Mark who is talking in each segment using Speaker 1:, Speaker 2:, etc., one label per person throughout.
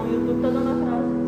Speaker 1: o YouTube tá dando atraso.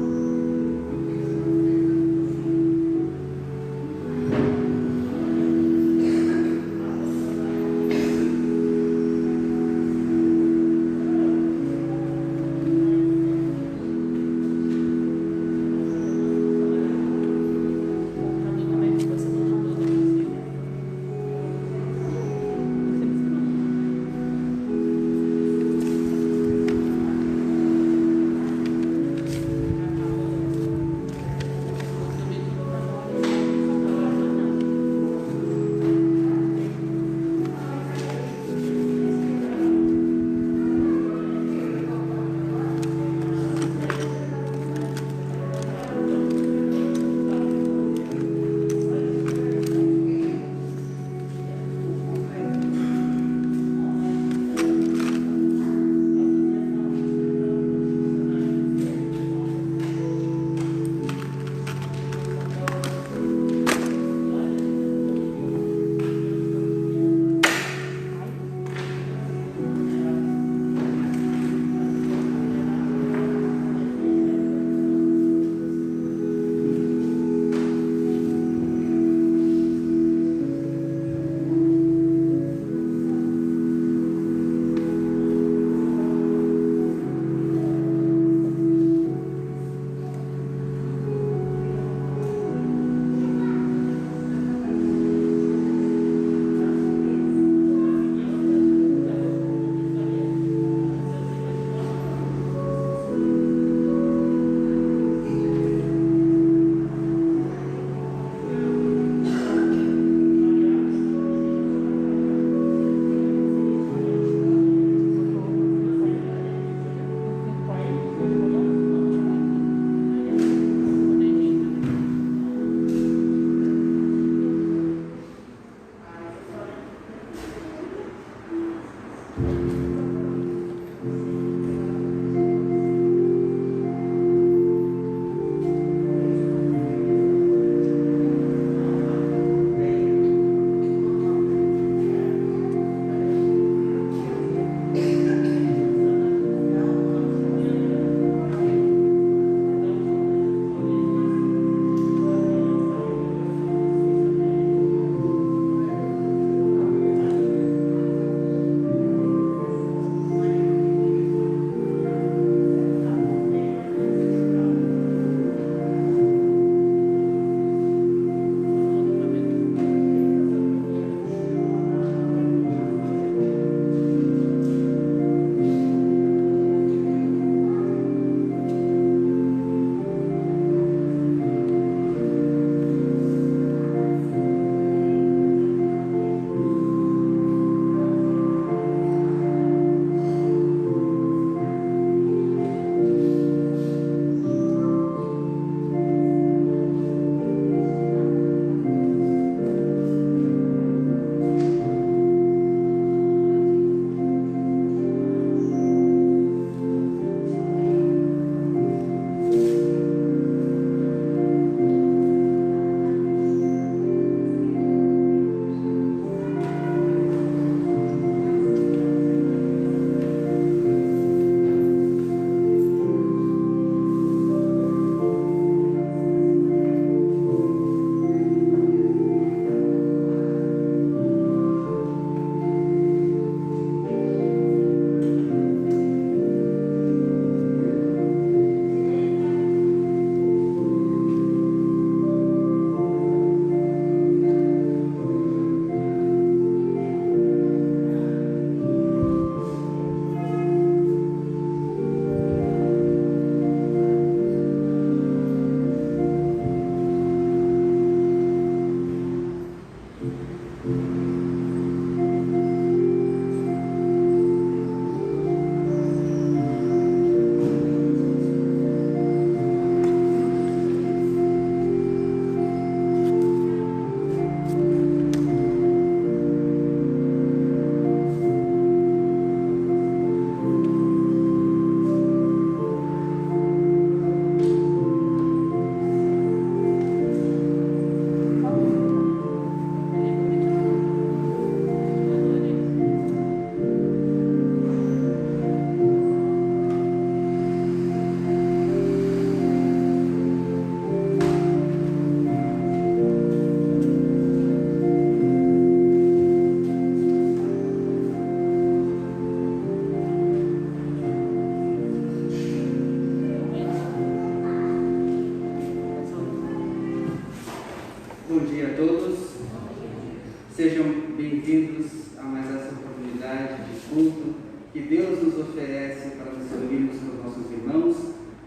Speaker 1: Sejam bem-vindos a mais essa oportunidade de culto que Deus nos oferece para nos unirmos com os nossos irmãos,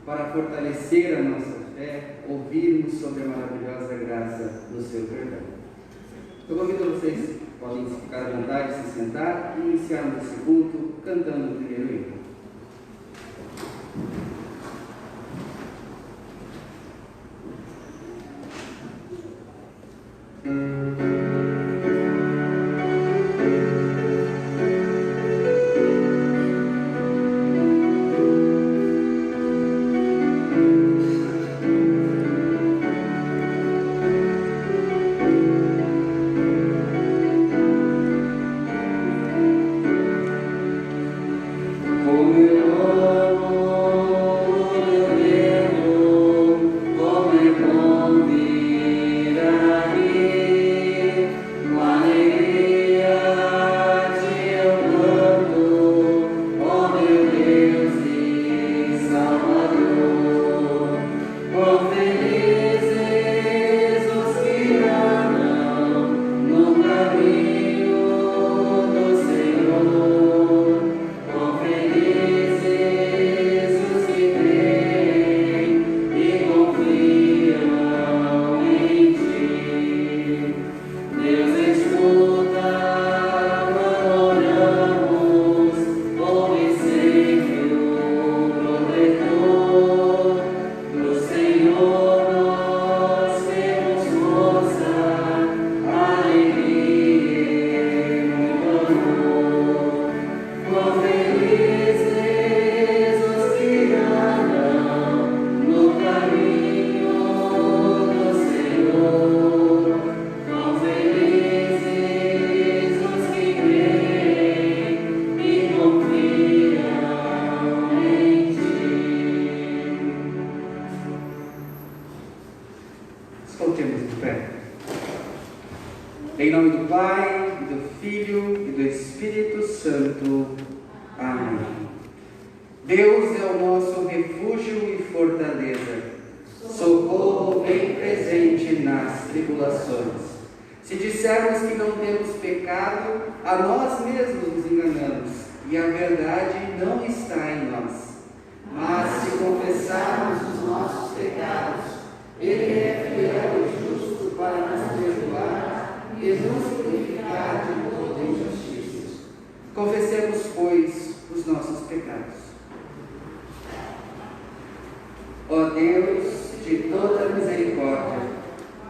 Speaker 1: para fortalecer a nossa fé, ouvirmos sobre a maravilhosa graça do seu perdão. Eu convido vocês, podem ficar à vontade, se sentar e iniciarmos esse culto cantando o primeiro hino. Em nome do Pai, e do Filho e do Espírito Santo. Amém. Deus é o nosso refúgio e fortaleza, socorro bem presente nas tribulações. Se dissermos que não temos pecado, a nós mesmos nos enganamos, e a verdade não está em nós. Mas se confessarmos os nossos pecados, Ele é fiel e justo para nos perdoar e nos purificar de toda injustiça. Confessemos, pois, os nossos pecados. Ó Deus de toda misericórdia,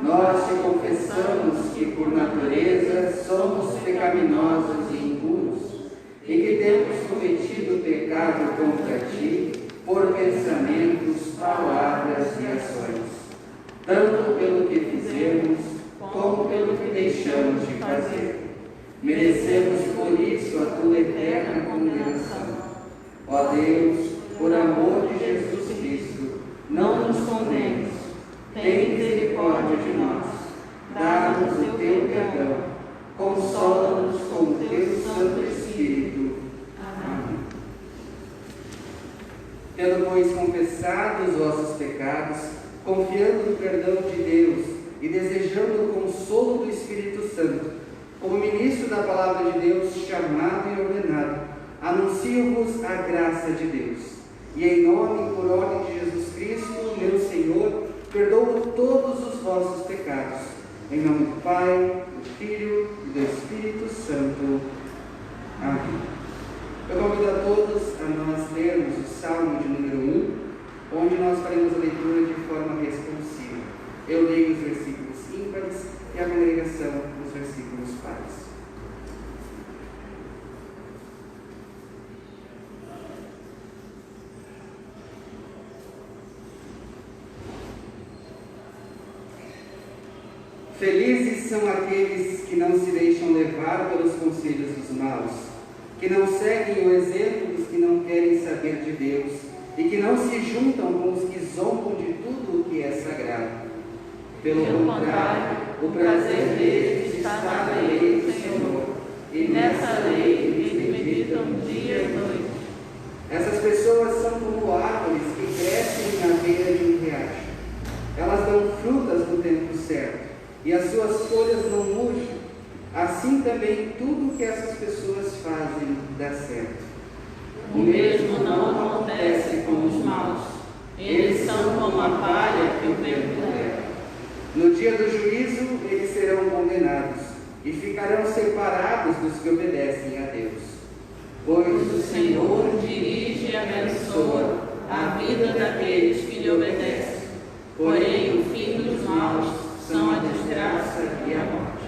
Speaker 1: nós te confessamos que por natureza somos pecaminosos e impuros, e que temos cometido pecado contra ti por pensamentos, palavras e ações, tanto pelo que fizemos como pelo que deixamos de fazer. Merecemos por isso a tua eterna condenação. Ó Deus, por amor de Jesus Cristo, não nos condenes, tem misericórdia de nós, dá-nos o teu perdão, consola-nos com o teu Santo Espírito. Amém. Tendo, pois, confessado os vossos pecados, confiando no perdão de Deus e desejando o consolo do Espírito Santo, como ministro da palavra de Deus, chamado e ordenado, anuncio-vos a graça de Deus. E em nome e por ordem de Jesus Cristo, meu Senhor, perdoo todos os vossos pecados. Em nome do Pai, do Filho e do Espírito Santo. Amém. Eu convido a todos a nós lermos o Salmo de número 1, onde nós faremos a leitura de forma responsiva. Eu leio os versículos ímpares e a congregação os versículos pares. Felizes são aqueles que não se deixam levar pelos conselhos dos maus, que não seguem o exemplo dos que não querem saber de Deus e que não se juntam com os que zombam de tudo o que é sagrado. Pelo contrário, o prazer deles está na lei do Senhor, e nessa lei eles meditam dia e noite. Essas pessoas são como árvores que crescem na beira de um riacho. Elas dão frutas no tempo certo, e as suas folhas não murcham. Assim também tudo o que essas pessoas fazem dá certo.
Speaker 2: O mesmo não acontece com os maus. Eles são como a palha que o vento leva.
Speaker 1: No dia do juízo, eles serão condenados e ficarão separados dos que obedecem a Deus.
Speaker 2: Pois o Senhor dirige e abençoa a vida daqueles que lhe obedecem. Porém, o fim dos maus são a desgraça e a morte.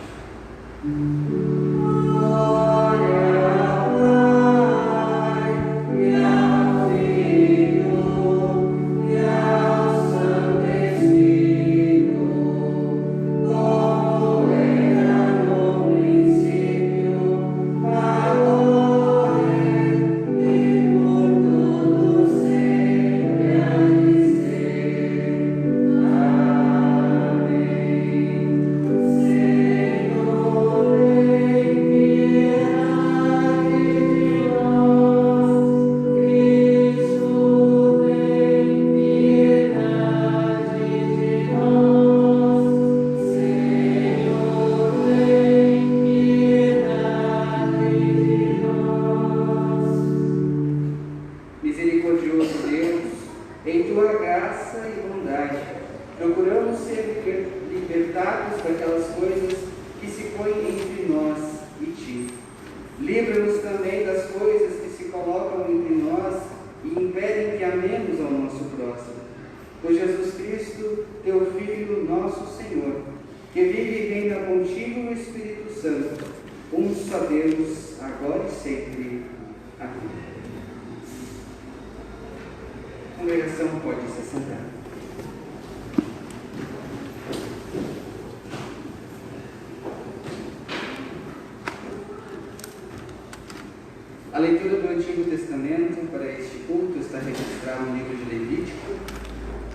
Speaker 1: A leitura do Antigo Testamento para este culto está registrada no livro de Levítico,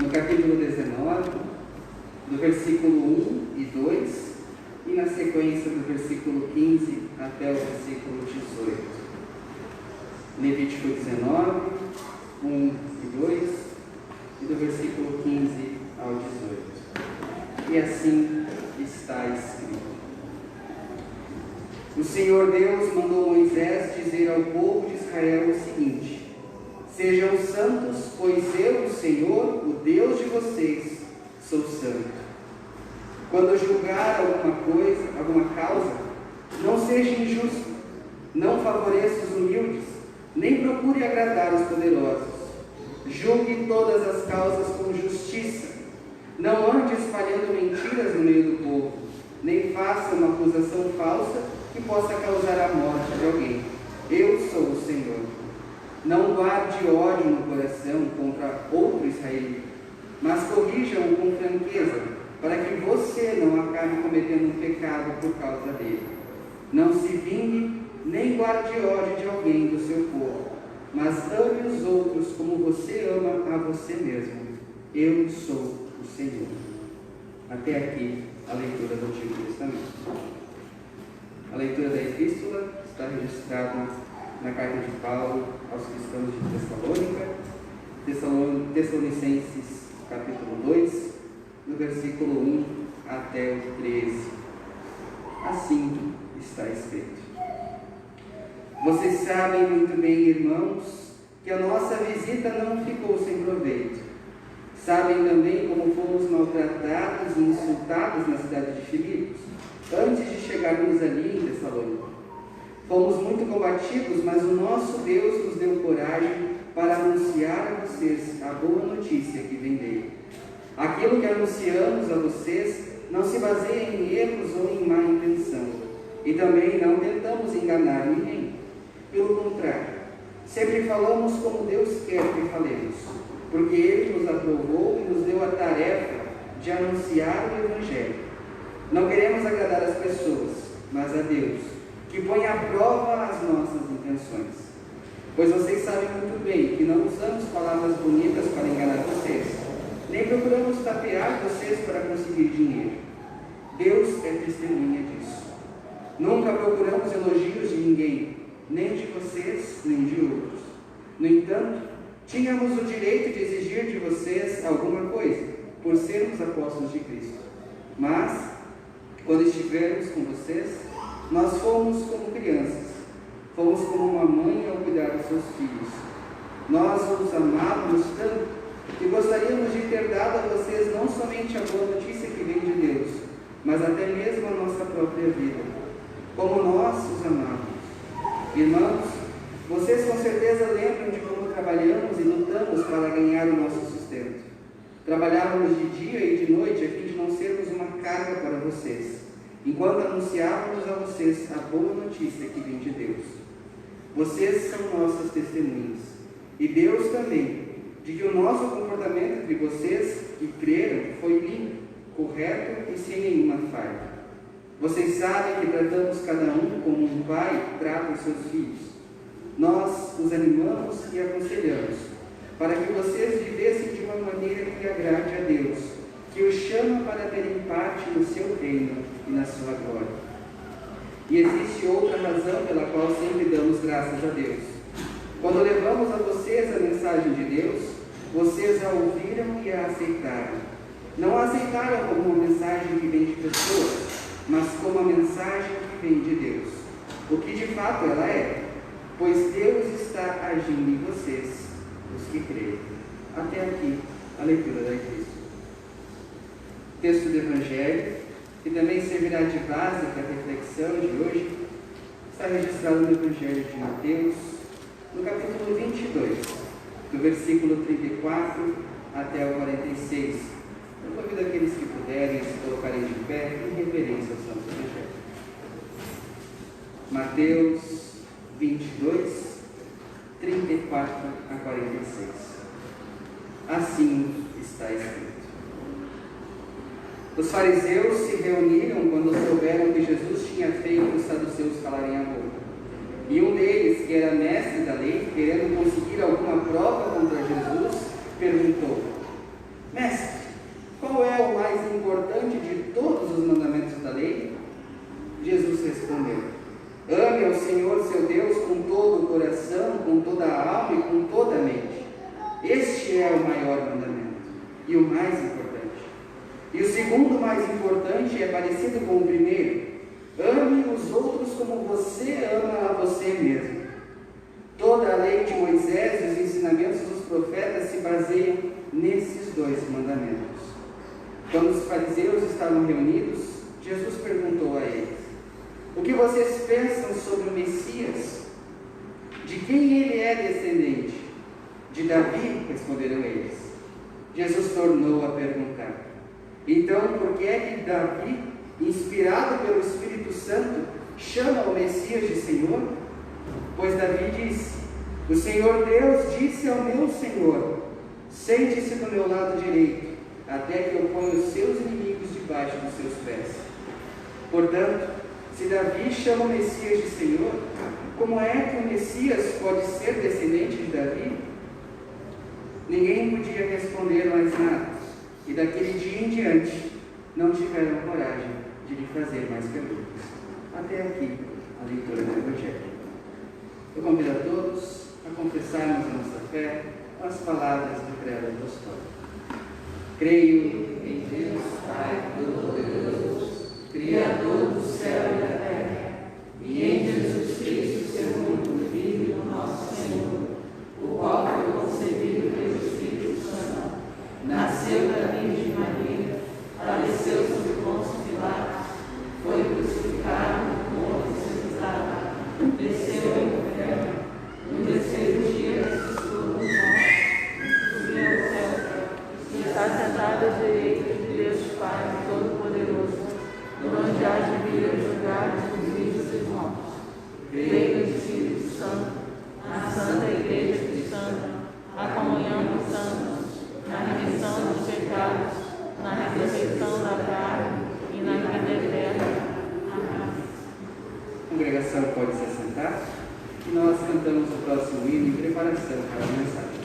Speaker 1: no capítulo 19, do versículo 1 e 2, e na sequência do versículo 15 até o versículo 18. Levítico 19, 1 e 2, e do versículo 15 ao 18. E assim está escrito. O Senhor Deus mandou Moisés dizer ao povo de Israel o seguinte: sejam santos, pois eu, o Senhor, o Deus de vocês, sou santo. Quando julgar alguma causa, não seja injusto, não favoreça os humildes, nem procure agradar os poderosos. Julgue todas as causas com justiça. Não ande espalhando mentiras no meio do povo, nem faça uma acusação falsa que possa causar a morte de alguém. Eu sou o Senhor. Não guarde ódio no coração contra outro israelita, mas corrija-o com franqueza, para que você não acabe cometendo um pecado por causa dele. Não se vingue, nem guarde ódio de alguém do seu povo, mas ame os outros como você ama a você mesmo. Eu sou o Senhor. Até aqui a leitura do Antigo Testamento. A leitura da Epístola está registrada na carta de Paulo aos cristãos de Tessalônica, Tessalonicenses capítulo 2, do versículo 1 até o 13. Assim está escrito. Vocês sabem muito bem, irmãos, que a nossa visita não ficou sem proveito. Sabem também como fomos maltratados e insultados na cidade de Filipos, antes de chegarmos ali em Tessalônica. Fomos muito combativos, mas o nosso Deus nos deu coragem para anunciar a vocês a boa notícia que vem dele. Aquilo que anunciamos a vocês não se baseia em erros ou em má intenção, e também não tentamos enganar ninguém. Pelo contrário, sempre falamos como Deus quer que falemos, porque Ele nos aprovou e nos deu a tarefa de anunciar o Evangelho. Não queremos agradar as pessoas, mas a Deus, que põe à prova as nossas intenções. Pois vocês sabem muito bem que não usamos palavras bonitas para enganar vocês, nem procuramos tapear vocês para conseguir dinheiro. Deus é testemunha disso. Nunca procuramos elogios de ninguém, nem de vocês, nem de outros. No entanto, tínhamos o direito de exigir de vocês alguma coisa, por sermos apóstolos de Cristo. Mas, quando estivermos com vocês, Nós fomos como crianças, fomos como uma mãe ao cuidar dos seus filhos. Nós os amávamos tanto que gostaríamos de ter dado a vocês não somente a boa notícia que vem de Deus, mas até mesmo a nossa própria vida, como nós os amávamos. Irmãos, vocês com certeza lembram de como trabalhamos e lutamos para ganhar o nosso sustento. Trabalhávamos de dia e de noite a fim de não sermos uma carga para vocês, enquanto anunciávamos a vocês a boa notícia que vem de Deus. Vocês são nossas testemunhas, e Deus também, de que o nosso comportamento entre vocês que creram foi limpo, correto e sem nenhuma falha. Vocês sabem que tratamos cada um como um pai trata os seus filhos. Nós os animamos e aconselhamos, para que vocês vivessem de uma maneira que agrade a Deus, que os chama para terem parte no seu reino e na sua glória. E existe outra razão pela qual sempre damos graças a Deus. Quando levamos a vocês a mensagem de Deus, vocês a ouviram e a aceitaram. Não a aceitaram como uma mensagem que vem de pessoas, mas como a mensagem que vem de Deus, o que de fato ela é, pois Deus está agindo em vocês, os que creem. Até aqui, a leitura da Epístola. Texto do Evangelho, que também servirá de base para a reflexão de hoje, está registrado no Evangelho de Mateus, no capítulo 22, do versículo 34 até o 46. Eu convido aqueles que puderem se colocarem de pé em reverência ao Santo Evangelho. Mateus 22, 34 a 46. Assim está escrito. Os fariseus se reuniram quando souberam que Jesus tinha feito os saduceus calarem a boca. E um deles, que era mestre da lei, querendo conseguir alguma prova contra Jesus, perguntou: Mestre, qual é o mais importante de todos os mandamentos da lei? Jesus respondeu: Ame ao Senhor seu Deus com todo o coração, com toda a alma e com toda a mente. Este é o maior mandamento e o mais importante. E o segundo mais importante é parecido com o primeiro: ame os outros como você ama a você mesmo. Toda a lei de Moisés e os ensinamentos dos profetas se baseiam nesses dois mandamentos. Quando os fariseus estavam reunidos, Jesus perguntou a eles: O que vocês pensam sobre o Messias? De quem ele é descendente? De Davi, responderam eles. Jesus tornou a perguntar: Então, por que é que Davi, inspirado pelo Espírito Santo, chama o Messias de Senhor? Pois Davi disse: O Senhor Deus disse ao meu Senhor: Sente-se do meu lado direito, até que eu ponha os seus inimigos debaixo dos seus pés. Portanto, se Davi chama o Messias de Senhor, como é que o Messias pode ser descendente de Davi? Ninguém podia responder mais nada, e daquele dia em diante não tiveram coragem de lhe fazer mais perguntas. Até aqui a leitura do Evangelho. Eu convido a todos a confessarmos a nossa fé com as palavras do credo apostólico. Creio em Deus Pai Todo-Poderoso, Criador do céu e da terra, e em Jesus Cristo, seu único Filho, nosso Senhor, o qual foi concebido pelo Espírito Santo, nasceu da Virgem Maria, padeceu sob Pôncio Pilatos, foi crucificado, morto e sepultado, desceu ao inferno, no terceiro dia ressuscitou dos mortos, subiu ao céu, e está sentado à direita de Deus Pai Todo-Poderoso, onde há de vir a julgar os vivos e os mortos. Creio no Espírito Santo, na Santa Igreja Cristã, a comunhão dos santos, na remissão dos pecados, na ressurreição da carne e na vida eterna. Amém. A congregação pode se assentar e nós cantamos o próximo hino em preparação para a mensagem.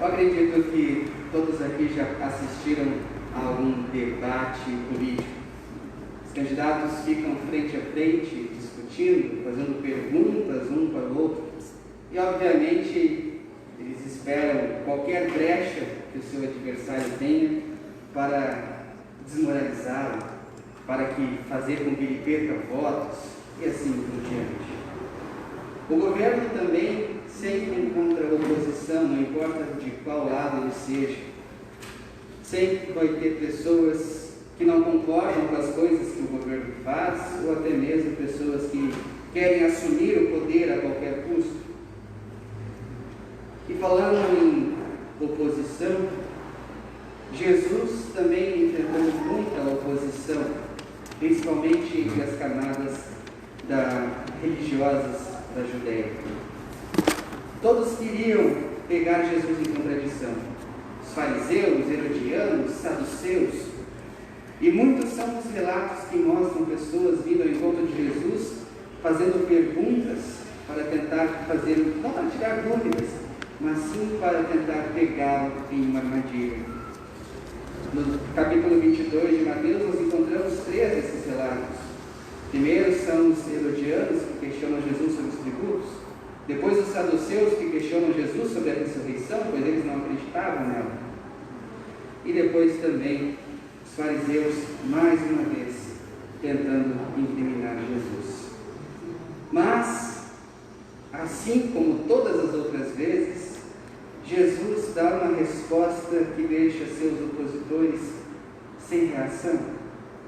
Speaker 1: acredito que todos aqui já assistiram a algum debate político. Os candidatos ficam frente a frente, discutindo, fazendo perguntas um para o outro. E, obviamente, eles esperam qualquer brecha que o seu adversário tenha para desmoralizá-lo, para fazer com que ele perca votos e assim por diante. O governo também sempre encontra oposição, não importa de qual lado ele seja. Sempre vai ter pessoas que não concordam com as coisas que o governo faz, ou até mesmo pessoas que querem assumir o poder a qualquer custo. E falando em oposição, Jesus também enfrentou muita oposição, principalmente entre as camadas religiosas da Judéia. Todos queriam pegar Jesus em contradição. Os fariseus, herodianos, saduceus. E muitos são os relatos que mostram pessoas vindo ao encontro de Jesus, fazendo perguntas para tentar fazer, não para tirar dúvidas, mas sim para tentar pegá-lo em uma armadilha. No capítulo 22 de Mateus, nós encontramos 3 desses relatos. Primeiro são os herodianos, que questionam Jesus sobre os tributos. Depois os saduceus, que questionam Jesus sobre a ressurreição, pois eles não acreditavam nela. E depois também os fariseus, mais uma vez, tentando incriminar Jesus. Mas, assim como todas as outras vezes, Jesus dá uma resposta que deixa seus opositores sem reação,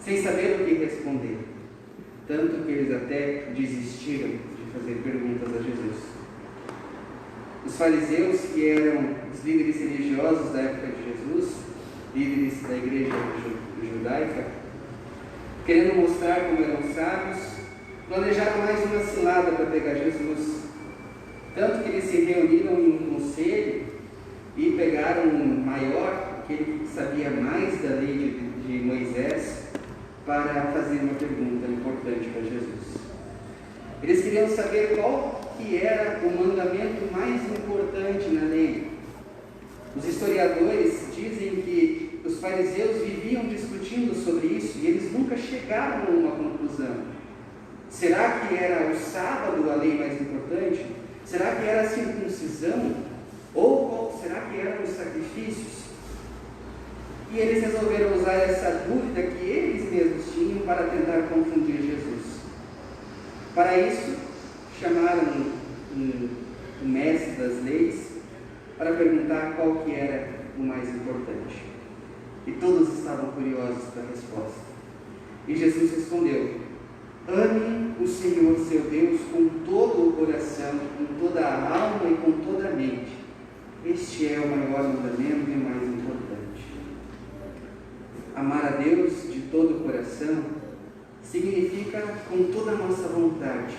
Speaker 1: sem saber o que responder. Tanto que eles até desistiram de fazer perguntas a Jesus. Os fariseus, que eram os líderes religiosos da época de Jesus, líderes da igreja judaica, querendo mostrar como eram sábios, planejaram mais uma cilada para pegar Jesus. Tanto que eles se reuniram em um conselho e pegaram um maior, aquele que sabia mais da lei de Moisés, para fazer uma pergunta importante para Jesus. Eles queriam saber qual que era o mandamento mais importante na lei. Os historiadores dizem que os fariseus viviam discutindo sobre isso e eles nunca chegaram a uma conclusão. Será que era o sábado a lei mais importante? Será que era a circuncisão? Ou será que eram os sacrifícios? E eles resolveram usar essa dúvida que eles mesmos tinham para tentar confundir Jesus. Para isso, chamaram o mestre das leis para perguntar qual que era o mais importante. E todos estavam curiosos para a resposta. E Jesus respondeu: ame o Senhor seu Deus com todo o coração, com toda a alma e com toda a mente. Este é o maior mandamento e o mais importante. Amar a Deus de todo o coração significa com toda a nossa vontade.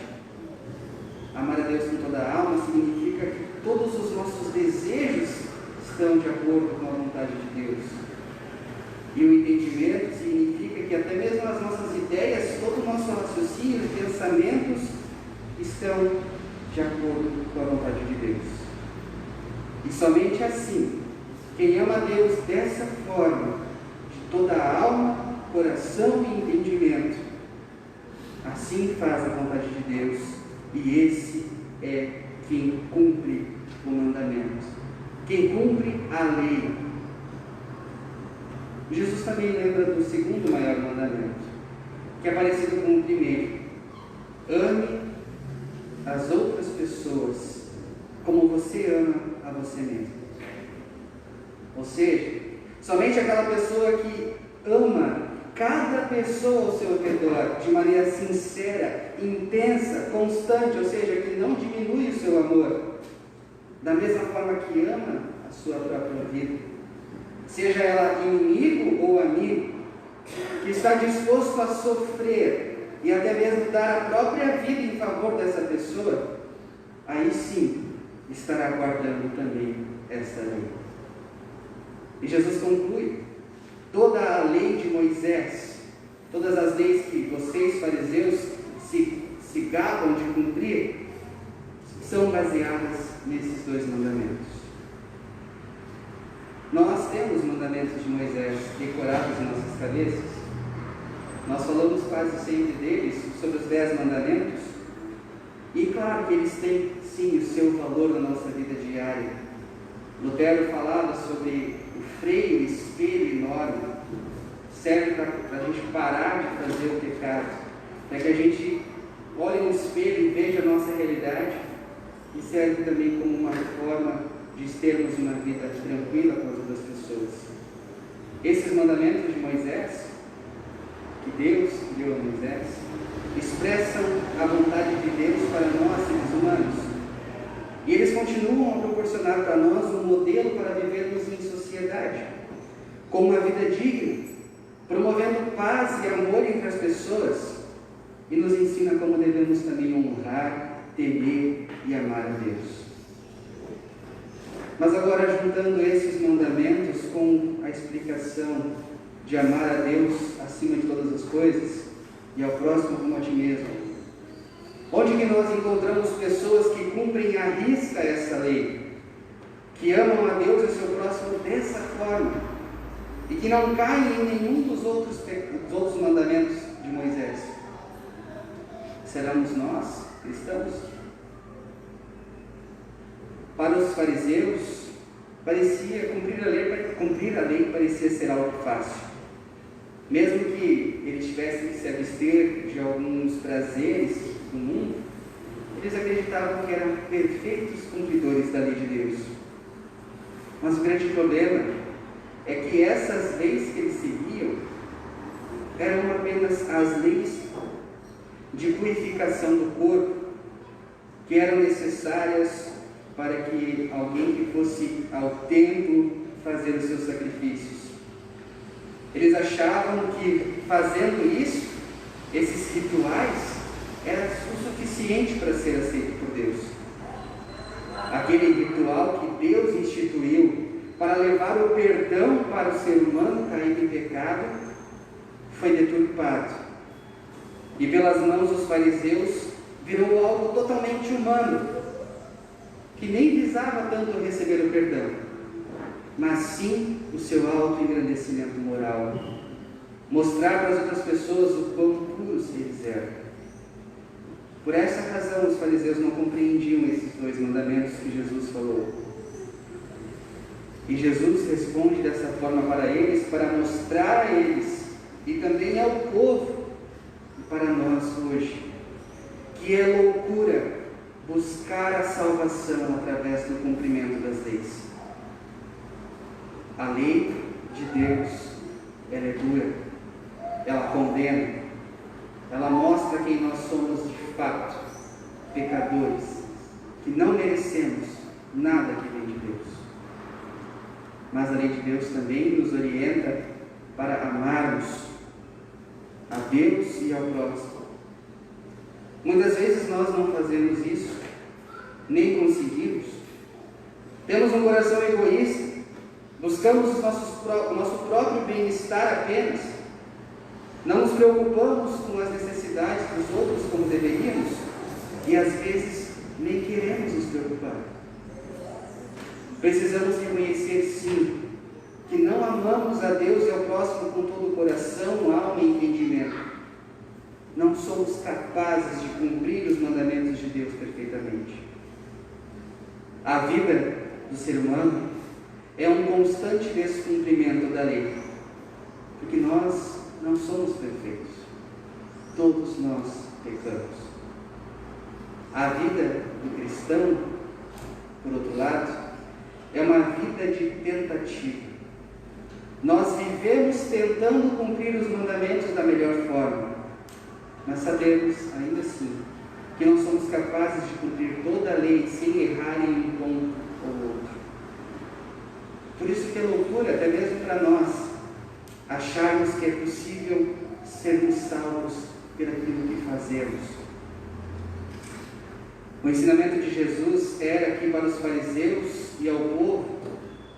Speaker 1: Amar a Deus com toda a alma significa que todos os nossos desejos estão de acordo com a vontade de Deus. E o entendimento significa que até mesmo as nossas ideias, todo o nosso raciocínio, pensamentos estão de acordo com a vontade de Deus. E somente assim, quem ama a Deus dessa forma, de toda a alma, coração e entendimento, assim faz a vontade de Deus, e esse é quem cumpre o mandamento, quem cumpre a lei. Jesus também lembra do segundo maior mandamento, que é parecido com o primeiro: ame as outras pessoas como você ama a você mesmo. Ou seja, somente aquela pessoa que ama cada pessoa ao seu redor de maneira sincera, intensa, constante, ou seja, que não diminui o seu amor, da mesma forma que ama a sua própria vida, seja ela inimigo ou amigo, que está disposto a sofrer e até mesmo dar a própria vida em favor dessa pessoa, aí sim estará guardando também essa lei. E Jesus conclui: toda a lei de Moisés, todas as leis que vocês, fariseus, se gabam de cumprir, são baseadas nesses dois mandamentos. nós temos os mandamentos de Moisés decorados em nossas cabeças. Nós falamos quase sempre deles, sobre os 10 mandamentos. E claro que eles têm, sim, o seu valor na nossa vida diária. Lutero falava sobre o freio, o espelho enorme. Serve para a gente parar de fazer o pecado, para que a gente olhe no espelho e veja a nossa realidade, e serve também como uma forma de termos uma vida tranquila com as outras pessoas. Esses mandamentos de Moisés, que Deus deu a Moisés, expressam a vontade de Deus para nós, seres humanos, e eles continuam a proporcionar para nós um modelo para vivermos em sociedade, com uma vida digna, promovendo paz e amor entre as pessoas, e nos ensina como devemos também honrar, temer e amar a Deus. Mas agora, juntando esses mandamentos com a explicação de amar a Deus acima de todas as coisas e ao próximo como a ti mesmo, onde que nós encontramos pessoas que cumprem à risca essa lei, que amam a Deus e o seu próximo dessa forma, e que não caem em nenhum dos outros mandamentos de Moisés? Seremos nós, cristãos? Para os fariseus, cumprir a lei parecia ser algo fácil. Mesmo que eles tivessem que se abster de alguns prazeres do mundo, eles acreditavam que eram perfeitos cumpridores da lei de Deus. Mas o grande problema é que essas leis que eles seguiam eram apenas as leis de purificação do corpo, que eram necessárias para que alguém que fosse ao templo fazer os seus sacrifícios. Eles achavam que fazendo isso, esses rituais, era o suficiente para ser aceito por Deus. Aquele ritual que Deus instituiu para levar o perdão para o ser humano caído em pecado, foi deturpado. E pelas mãos dos fariseus, virou algo totalmente humano, que nem visava tanto receber o perdão, mas sim o seu auto-engrandecimento moral. Mostrar para as outras pessoas o quão puros eles eram. Por essa razão, os fariseus não compreendiam esses 2 mandamentos que Jesus falou. E Jesus responde dessa forma para eles, para mostrar a eles, e também ao povo, e para nós hoje, que é loucura buscar a salvação através do cumprimento das leis. A lei de Deus, ela é dura, ela condena, ela mostra quem nós somos de fato, pecadores, que não merecemos nada que vem de Deus. Mas a lei de Deus também nos orienta para amarmos a Deus e ao próximo. Muitas vezes nós não fazemos isso, nem conseguimos. Temos um coração egoísta, buscamos o nosso próprio bem-estar apenas, não nos preocupamos com as necessidades dos outros como deveríamos, e às vezes nem queremos nos preocupar. Precisamos reconhecer, sim, que não amamos a Deus e ao próximo com todo o coração, alma e entendimento. Não somos capazes de cumprir os mandamentos de Deus perfeitamente. A vida do ser humano é um constante descumprimento da lei, porque nós não somos perfeitos. Todos nós pecamos. A vida do cristão, por outro lado, é uma vida de tentativa. Nós vivemos tentando cumprir os mandamentos da melhor forma, mas sabemos, ainda assim, que não somos capazes de cumprir toda a lei sem errar em um ponto ou outro. Por isso que é loucura, até mesmo para nós, acharmos que é possível sermos salvos pelo que fazemos. O ensinamento de Jesus era que para os fariseus e ao povo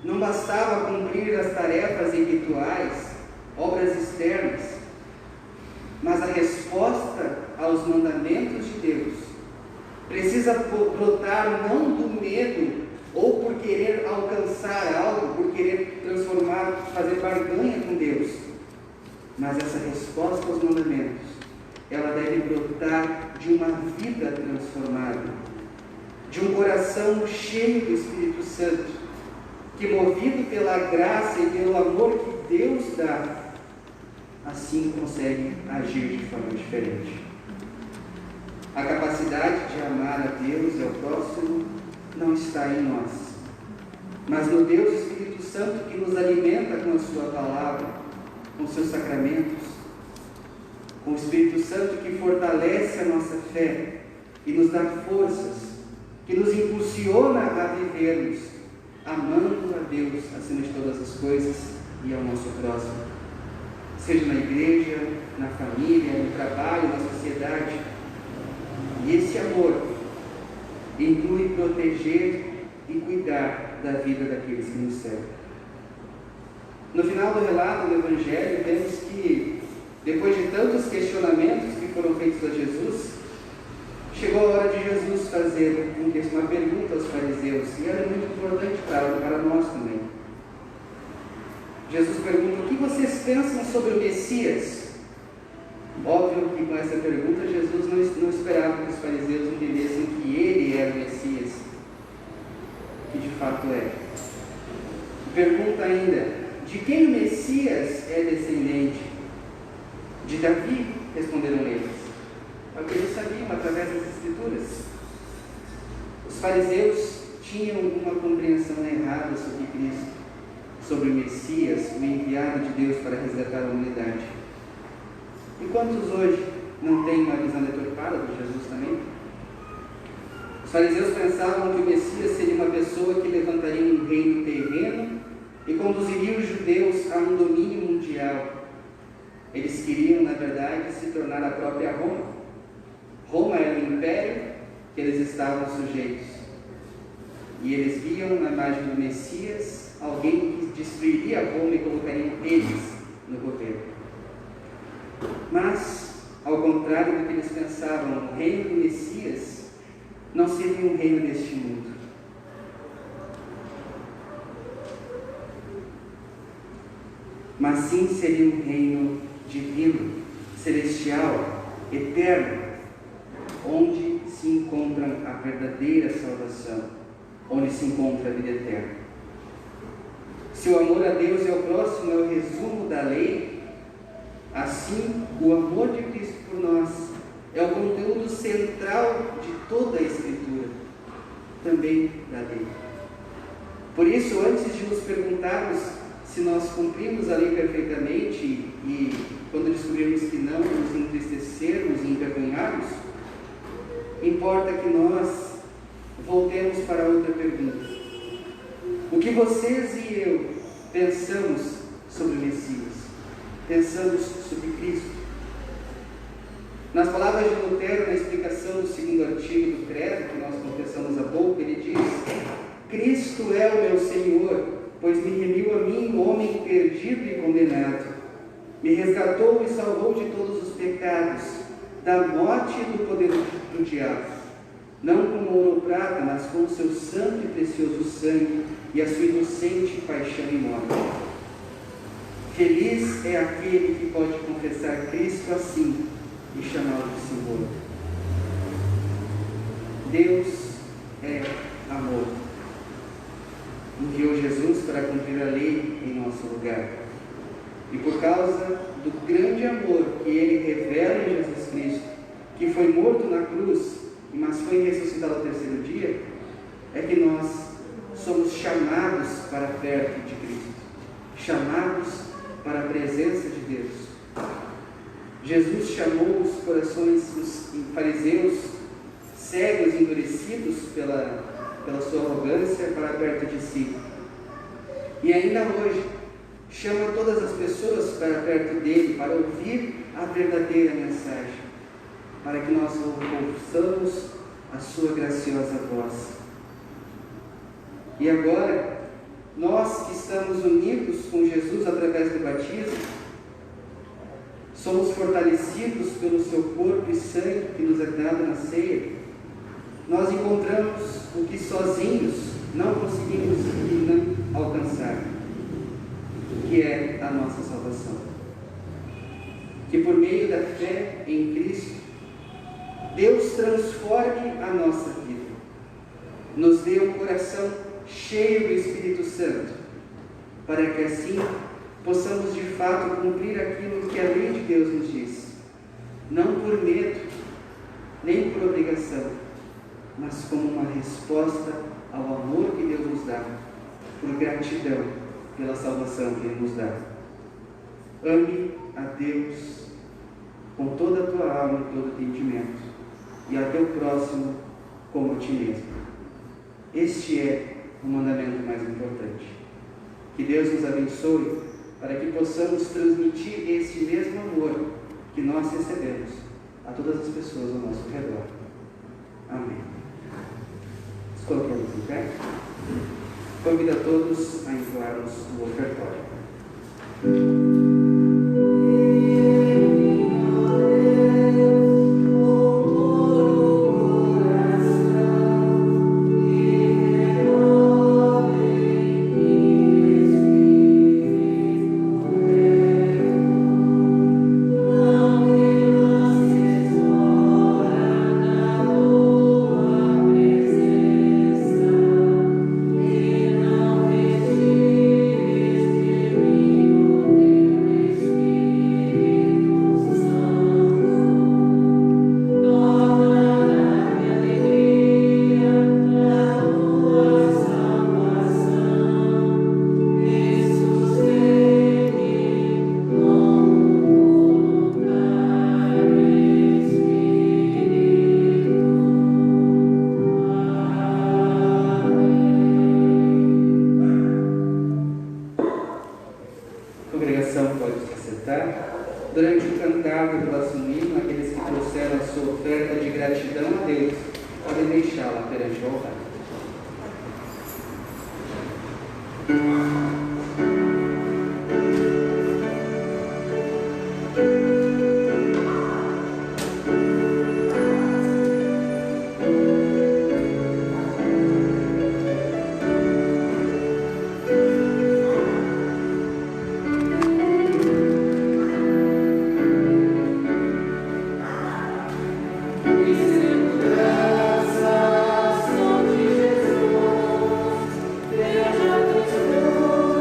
Speaker 1: não bastava cumprir as tarefas e rituais, obras externas, mas a resposta aos mandamentos de Deus precisa brotar não do medo ou porque querer alcançar algo, por querer transformar, fazer barganha com Deus. Mas essa resposta aos mandamentos, ela deve brotar de uma vida transformada, de um coração cheio do Espírito Santo, que, movido pela graça e pelo amor que Deus dá, assim consegue agir de forma diferente. A capacidade de amar a Deus e ao próximo não está em nós, mas no Deus Espírito Santo, que nos alimenta com a sua palavra, com seus sacramentos, com o Espírito Santo que fortalece a nossa fé e nos dá forças, que nos impulsiona a vivermos amando a Deus acima de todas as coisas e ao nosso próximo, seja na igreja, na família, no trabalho, na sociedade. E esse amor inclui proteger e cuidar da vida daqueles que nos servem. No final do relato do Evangelho, vemos que, depois de tantos questionamentos que foram feitos a Jesus, chegou a hora de Jesus fazer uma pergunta aos fariseus, e ela é muito importante para nós também. Jesus pergunta: o que vocês pensam sobre o Messias? Óbvio que com essa pergunta Jesus não esperava que os fariseus entendessem que ele era o Messias, que de fato é. Pergunta ainda: de quem o Messias é descendente? De Davi, responderam eles. É o que eles sabiam através das Escrituras. Os fariseus tinham uma compreensão errada sobre Cristo, sobre o Messias, o enviado de Deus para resgatar a humanidade. E quantos hoje não têm uma visão deturpada de Jesus também? Os fariseus pensavam que o Messias seria uma pessoa que levantaria um reino terreno e conduziria os judeus a um domínio mundial. Eles queriam, na verdade, se tornar a própria Roma. Roma era o império que eles estavam sujeitos. E eles viam na imagem do Messias alguém que destruiria Roma e colocaria eles no governo. Mas, ao contrário do que eles pensavam, o reino do Messias não seria um reino deste mundo. Mas sim seria um reino divino, celestial, eterno, onde se encontra a verdadeira salvação, onde se encontra a vida eterna. Se o amor a Deus e ao próximo é o resumo da lei, assim o amor de Cristo por nós é o conteúdo central de toda a Escritura, também da lei. Por isso, antes de nos perguntarmos se nós cumprimos a lei perfeitamente e, quando descobrirmos que não, nos entristecermos e envergonharmos, importa que nós voltemos para outra pergunta. O que vocês e eu pensamos sobre o Messias? Pensamos sobre Cristo? Nas palavras de Lutero, na explicação do segundo artigo do credo, que nós confessamos há pouco, ele diz: Cristo é o meu Senhor, pois me remiu a mim, homem perdido e condenado. Me resgatou e salvou de todos os pecados, da morte e do poder do diabo. Não com ouro ou prata, mas com o seu santo e precioso sangue e a sua inocente paixão e morte. Feliz é aquele que pode confessar Cristo assim e chamá-lo de Senhor. Deus é amor. Enviou Jesus para cumprir a lei em nosso lugar. E por causa do grande amor que Ele revela em Jesus Cristo, que foi morto na cruz, mas foi ressuscitado ao terceiro dia, é que nós somos chamados para perto de Cristo, chamados para a presença de Deus. Jesus chamou os corações dos fariseus cegos e endurecidos pela sua arrogância para perto de si. E ainda hoje chama todas as pessoas para perto dele, para ouvir a verdadeira mensagem, para que nós ouçamos a sua graciosa voz. E agora, nós que estamos unidos com Jesus através do batismo, somos fortalecidos pelo seu corpo e sangue que nos é dado na ceia. Nós encontramos o que sozinhos não conseguimos alcançar, que é a nossa salvação. Que por meio da fé em Cristo, Deus transforme a nossa vida, nos dê um coração cheio do Espírito Santo, para que assim possamos de fato cumprir aquilo que a lei de Deus nos diz, não por medo, nem por obrigação, mas como uma resposta ao amor que Deus nos dá, por gratidão pela salvação que Ele nos dá. Ame a Deus com toda a tua alma e todo o entendimento, e a teu próximo como a ti mesmo. Este é o mandamento mais importante. Que Deus nos abençoe para que possamos transmitir esse mesmo amor que nós recebemos a todas as pessoas ao nosso redor. Amém. Nos colocamos em pé. Convido a todos a entoarmos o ofertório. Durante o cantado do próximo hino, aqueles que trouxeram a sua oferta de gratidão a Deus podem deixá-la perante o altar.
Speaker 3: Segurança, só de Jesus, Deus já nos deu.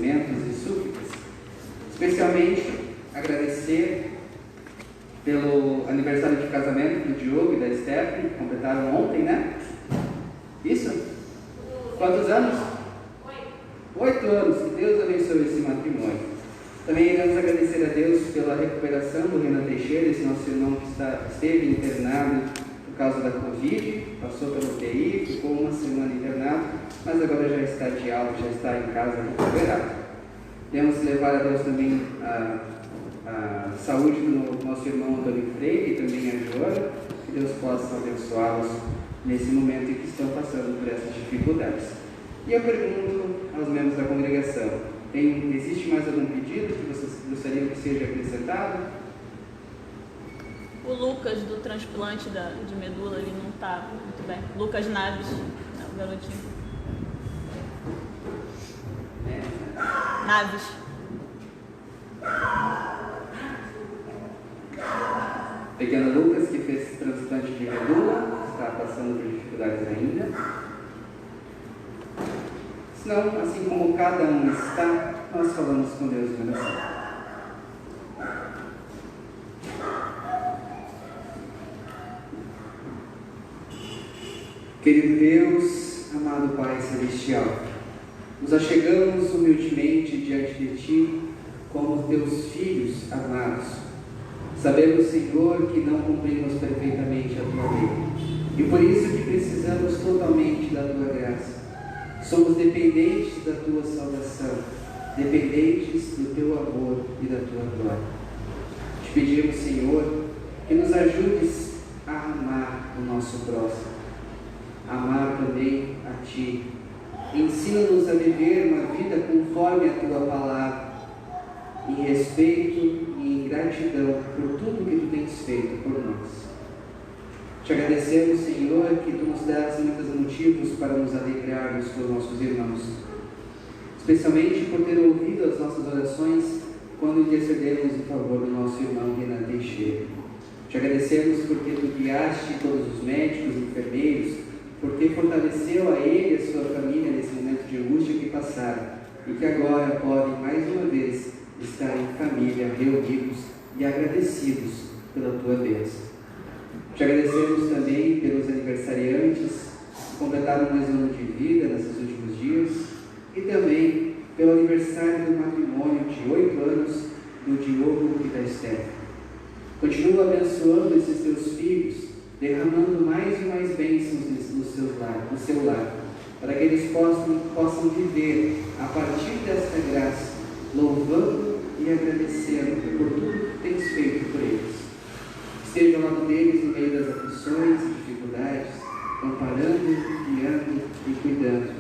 Speaker 1: agradecimentos e súplicas. Especialmente agradecer pelo aniversário de casamento do Diogo e da Stephanie, que completaram ontem, né? Isso? Quantos anos? 8 anos. Que Deus abençoe esse matrimônio. Também iremos agradecer a Deus pela recuperação do Renan Teixeira, esse nosso irmão que esteve internado por causa da Covid, passou pelo UTI, ficou uma semana internado, mas agora já está de alta, já está em casa recuperado. Temos que levar a Deus também a saúde do nosso irmão Antônio Freire e também a Joana, que Deus possa abençoá-los nesse momento em que estão passando por essas dificuldades. E eu pergunto aos membros da congregação, existe mais algum pedido que vocês gostariam que seja acrescentado?
Speaker 2: O Lucas do transplante de medula, ele não está muito bem. Lucas Naves, o garotinho. Naves.
Speaker 1: Pequeno Lucas, que fez transplante de medula, está passando por dificuldades ainda. Senão, assim como cada um está, nós falamos com Deus em oração. Querido Deus, amado Pai Celestial, nos achegamos humildemente diante de Ti como Teus filhos amados. Sabemos, Senhor, que não cumprimos perfeitamente a Tua lei e por isso que precisamos totalmente da Tua graça. Somos dependentes da Tua salvação, dependentes do Teu amor e da Tua glória. Te pedimos, Senhor, que nos ajudes a amar o nosso próximo, amar também a Ti. Ensina-nos a viver uma vida conforme a Tua palavra, em respeito e em gratidão por tudo que Tu tens feito por nós. Te agradecemos, Senhor, que Tu nos dás muitos motivos para nos alegrarmos com os nossos irmãos, especialmente por ter ouvido as nossas orações quando intercedemos em favor do nosso irmão Renan Teixeira. Te agradecemos porque Tu guiaste todos os médicos e enfermeiros, porque fortaleceu a ele e a sua família nesse momento de angústia que passaram e que agora podem mais uma vez estar em família, reunidos e agradecidos pela Tua bênção. Te agradecemos também pelos aniversariantes que completaram mais um ano de vida nesses últimos dias e também pelo aniversário do matrimônio de 8 anos do Diogo e da Stephanie. Continua abençoando esses Teus filhos, derramando mais e mais bênçãos no seu lar, para que eles possam viver a partir desta graça, louvando e agradecendo por tudo que tens feito por eles. Esteja ao lado deles no meio das aflições e dificuldades, amparando, guiando e cuidando.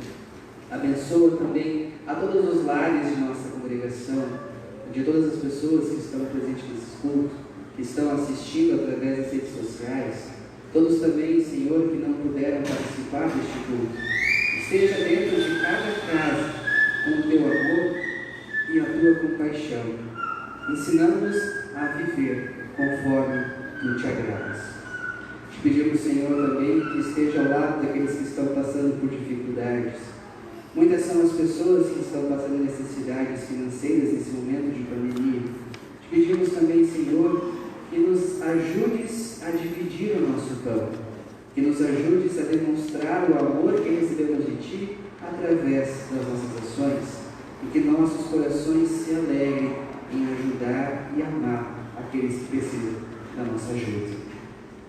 Speaker 1: Abençoa também a todos os lares de nossa congregação, de todas as pessoas que estão presentes nesse culto, que estão assistindo através das redes sociais, todos também, Senhor, que não puderam participar deste culto. Esteja dentro de cada casa com o Teu amor e a Tua compaixão, ensinando-nos a viver conforme Tu te agradas. Te pedimos, Senhor, também que esteja ao lado daqueles que estão passando por dificuldades. Muitas são as pessoas que estão passando necessidades financeiras nesse momento de pandemia. Te pedimos também, Senhor, que nos ajudes a dividir o nosso pão, que nos ajudes a demonstrar o amor que recebemos de Ti através das nossas ações e que nossos corações se alegrem em ajudar e amar aqueles que precisam da nossa ajuda.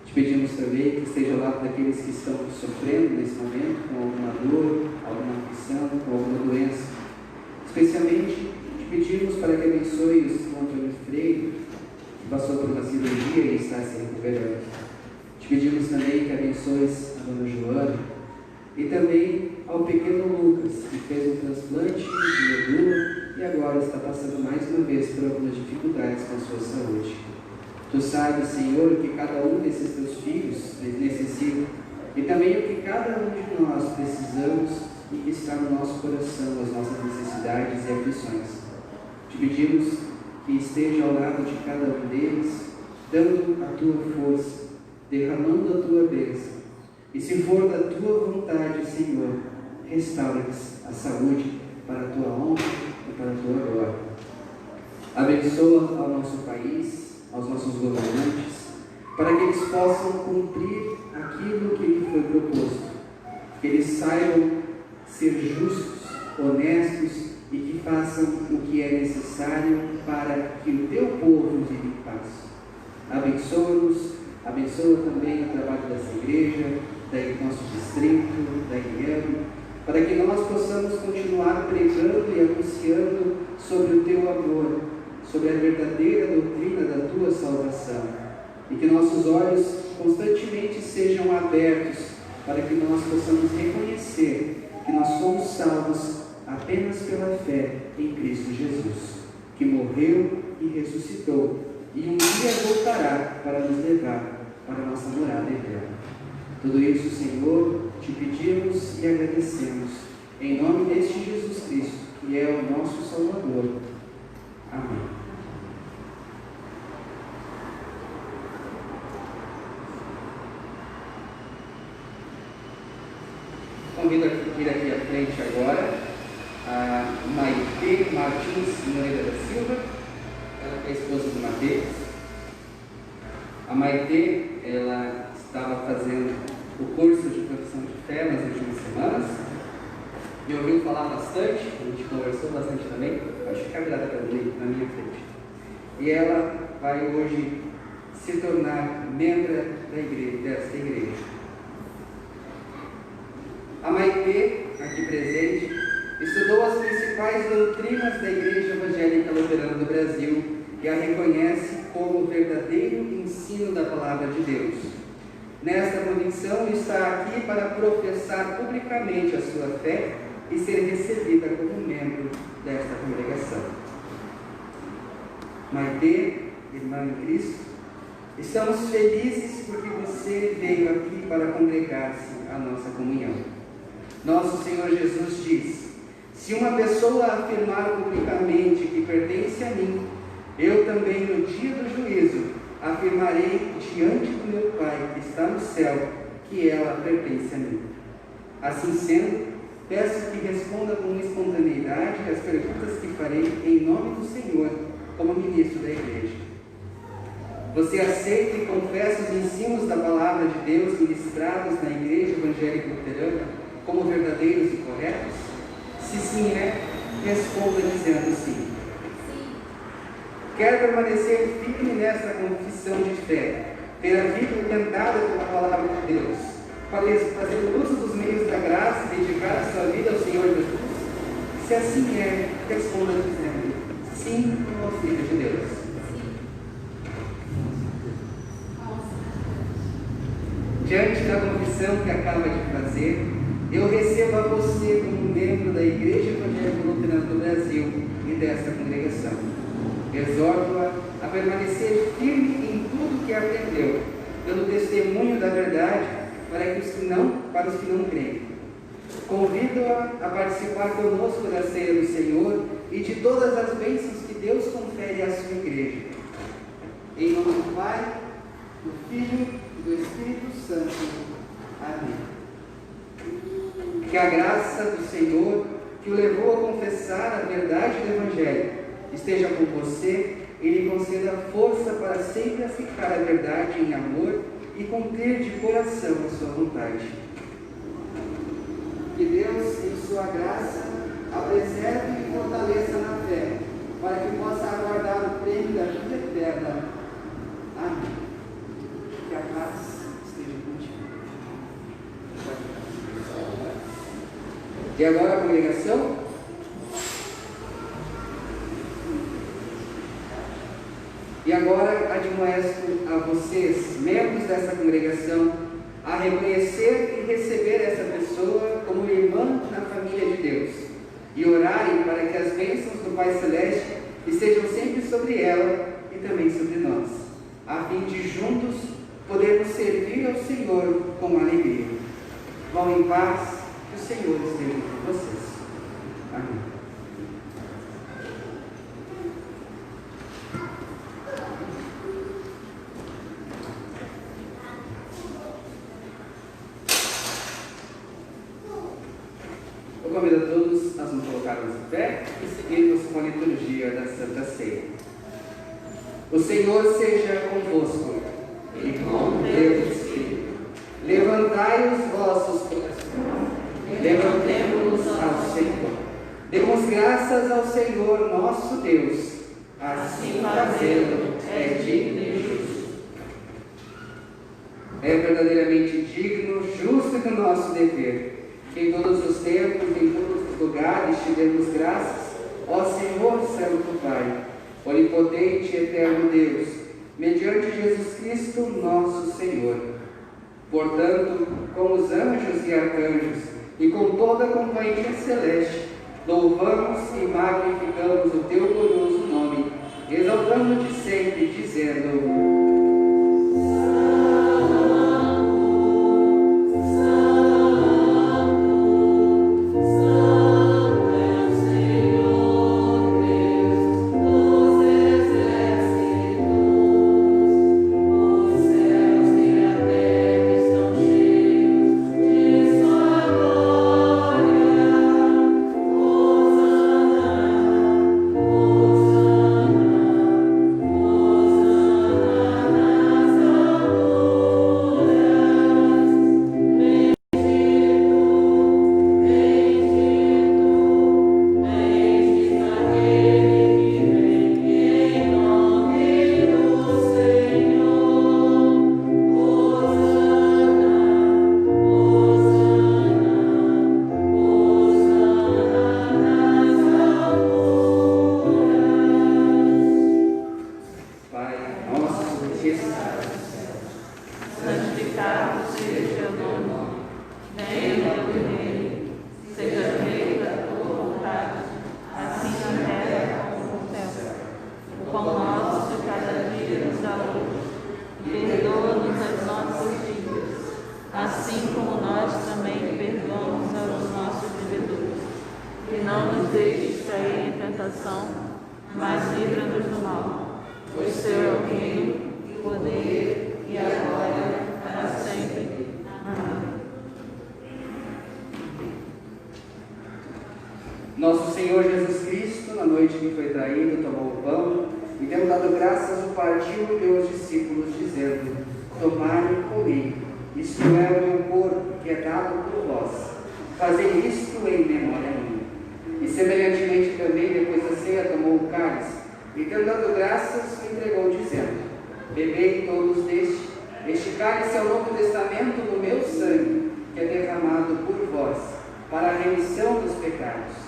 Speaker 1: Te pedimos também que esteja ao lado daqueles que estão sofrendo nesse momento com alguma dor, alguma aflição, com alguma doença. Especialmente, te pedimos para que abençoe o Sr. Antônio Freire, que passou por uma cirurgia e está se recuperando. Te pedimos também que abençoes a Dona Joana e também ao pequeno Lucas, que fez um transplante de medula e agora está passando mais uma vez por algumas dificuldades com a sua saúde. Tu sabes, Senhor, o que cada um desses Teus filhos necessita e também o que cada um de nós precisamos e que está no nosso coração, as nossas necessidades e aflições. Te pedimos que esteja ao lado de cada um deles, dando a Tua força, derramando a Tua bênção. E se for da Tua vontade, Senhor, restaura-lhes a saúde para a Tua honra e para a Abençoa ao nosso país, aos nossos governantes, para que eles possam cumprir aquilo que lhe foi proposto, que eles saibam ser justos, honestos e que façam o que é necessário para que o teu povo viva em paz. Abençoa-nos, abençoa também o trabalho dessa igreja, do nosso distrito, da IEM, para que nós possamos continuar pregando e anunciando sobre o teu amor, sobre a verdadeira doutrina da tua salvação, e que nossos olhos constantemente sejam abertos para que nós possamos reconhecer que nós somos salvos apenas pela fé em Cristo Jesus, que morreu e ressuscitou, e um dia voltará para nos levar para a nossa morada eterna. Tudo isso, Senhor, te pedimos e agradecemos, em nome deste Jesus Cristo, que é o nosso Salvador. Amém. Convido a vir aqui à frente agora a Maite Martins Moreira da Silva, ela é a esposa do Mateus. A Maite, ela estava fazendo o curso de profissão de fé nas últimas semanas, e ouviu falar bastante, a gente conversou bastante também, pode ficar virada para mim, na minha frente. E ela vai hoje se tornar membro desta igreja. A Maite, aqui presente, estudou as principais doutrinas da Igreja Evangélica Luterana do Brasil e a reconhece como o verdadeiro ensino da Palavra de Deus. Nesta convicção, está aqui para professar publicamente a sua fé e ser recebida como membro desta congregação. Maite, irmã em Cristo, estamos felizes porque você veio aqui para congregar-se à nossa comunhão. Nosso Senhor Jesus diz: se uma pessoa afirmar publicamente que pertence a mim, eu também no dia do juízo afirmarei diante do meu Pai que está no céu que ela pertence a mim. Assim sendo, peço que responda com espontaneidade as perguntas que farei em nome do Senhor como ministro da igreja. Você aceita e confessa os ensinos da palavra de Deus ministrados na Igreja Evangélica Luterana como verdadeiros e corretos? Se sim responda dizendo sim. Quer permanecer firme nesta confissão de fé, ter a vida orientada pela palavra de Deus, fazer uso dos meios da graça e dedicar a sua vida ao Senhor Jesus? Se assim responda dizendo sim como filho de Deus. Diante da confissão que acaba de fazer, eu recebo a você como membro da Igreja Evangélica Luterana do Brasil e desta congregação. Exorto-a a permanecer firme em tudo que aprendeu, dando testemunho da verdade para os que não creem. Convido-a a participar conosco da ceia do Senhor e de todas as bênçãos que Deus confere à sua igreja. Em nome do Pai, do Filho e do Espírito Santo. Amém. Que a graça do Senhor, que o levou a confessar a verdade do Evangelho, esteja com você e lhe conceda força para sempre aplicar a verdade em amor e cumprir de coração a sua vontade. Que Deus, em sua graça, a preserve e fortaleça na fé, para que possa aguardar o prêmio da vida eterna. Amém. Que a paz esteja contigo. E agora a congregação? E agora admoesto a vocês, membros dessa congregação, a reconhecer e receber essa pessoa como irmã na família de Deus e orarem para que as bênçãos do Pai Celeste estejam sempre sobre ela e também sobre nós, a fim de juntos podermos servir ao Senhor com alegria. Vão em paz, que o Senhor esteja com vocês. Amém. Eu convido a todos a nos colocarmos em pé e seguirmos com a liturgia da Santa Ceia. O Senhor seja convosco.
Speaker 2: E com teu espírito.
Speaker 1: Levantai os vossos corações. Levantemo-los ao Senhor. Demos graças ao Senhor nosso Deus. Assim fazê-lo é digno e justo. É verdadeiramente digno, justo e do nosso dever, que em todos os tempos, em todos os lugares, te demos graças, ó Senhor Santo Pai, onipotente e eterno Deus, mediante Jesus Cristo, nosso Senhor. Portanto, com os anjos e arcanjos, e com toda a companhia celeste, louvamos e magnificamos o teu glorioso nome, exaltando-te sempre, dizendo: Nosso Senhor Jesus Cristo, na noite que foi traído, tomou o pão e, tendo dado graças, o partiu e deu aos discípulos, dizendo: tomai e comei, isto é o meu corpo, que é dado por vós. Fazei isto em memória minha. E semelhantemente também, depois da ceia, tomou o cálice e, tendo dado graças, o entregou, dizendo: bebei todos deste. Este cálice é o Novo Testamento do meu sangue, que é derramado por vós, para a remissão dos pecados.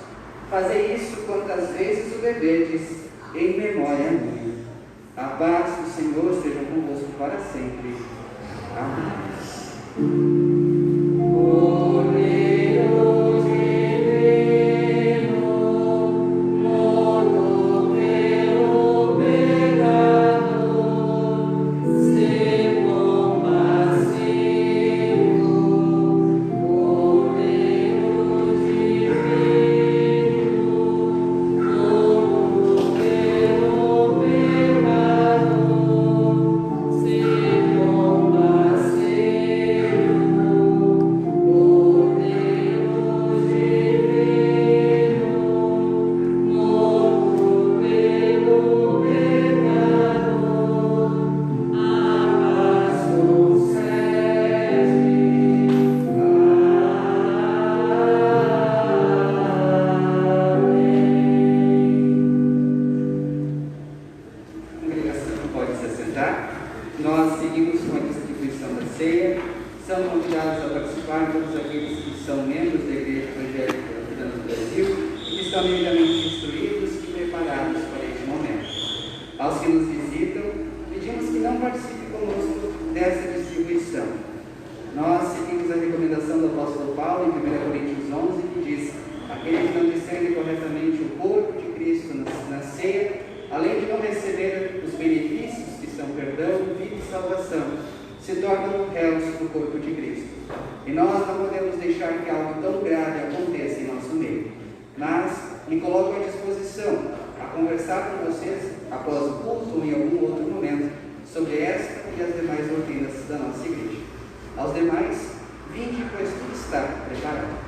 Speaker 1: Fazei isso quantas vezes o beberdes, em memória minha. A paz do Senhor esteja convosco para sempre. Amém. Nós seguimos com a distribuição da ceia. São convidados a participar todos aqueles que são membros da Igreja Evangélica Luterana do Brasil e que estão devidamente instruídos e preparados para este momento. Aos que nos visitam, pedimos que não participem conosco dessa distribuição. Nós seguimos a recomendação do apóstolo Paulo em 1 Coríntios 11, que diz: aquele que não discerne corretamente o corpo de Cristo na ceia, além de não receber os benefícios que são perdão, vida e salvação, se tornam réus do corpo de Cristo. E nós não podemos deixar que algo tão grave aconteça em nosso meio, mas me coloco à disposição a conversar com vocês após o culto ou em algum outro momento sobre esta e as demais doutrinas da nossa igreja. Aos demais, vinde, pois tudo está preparado.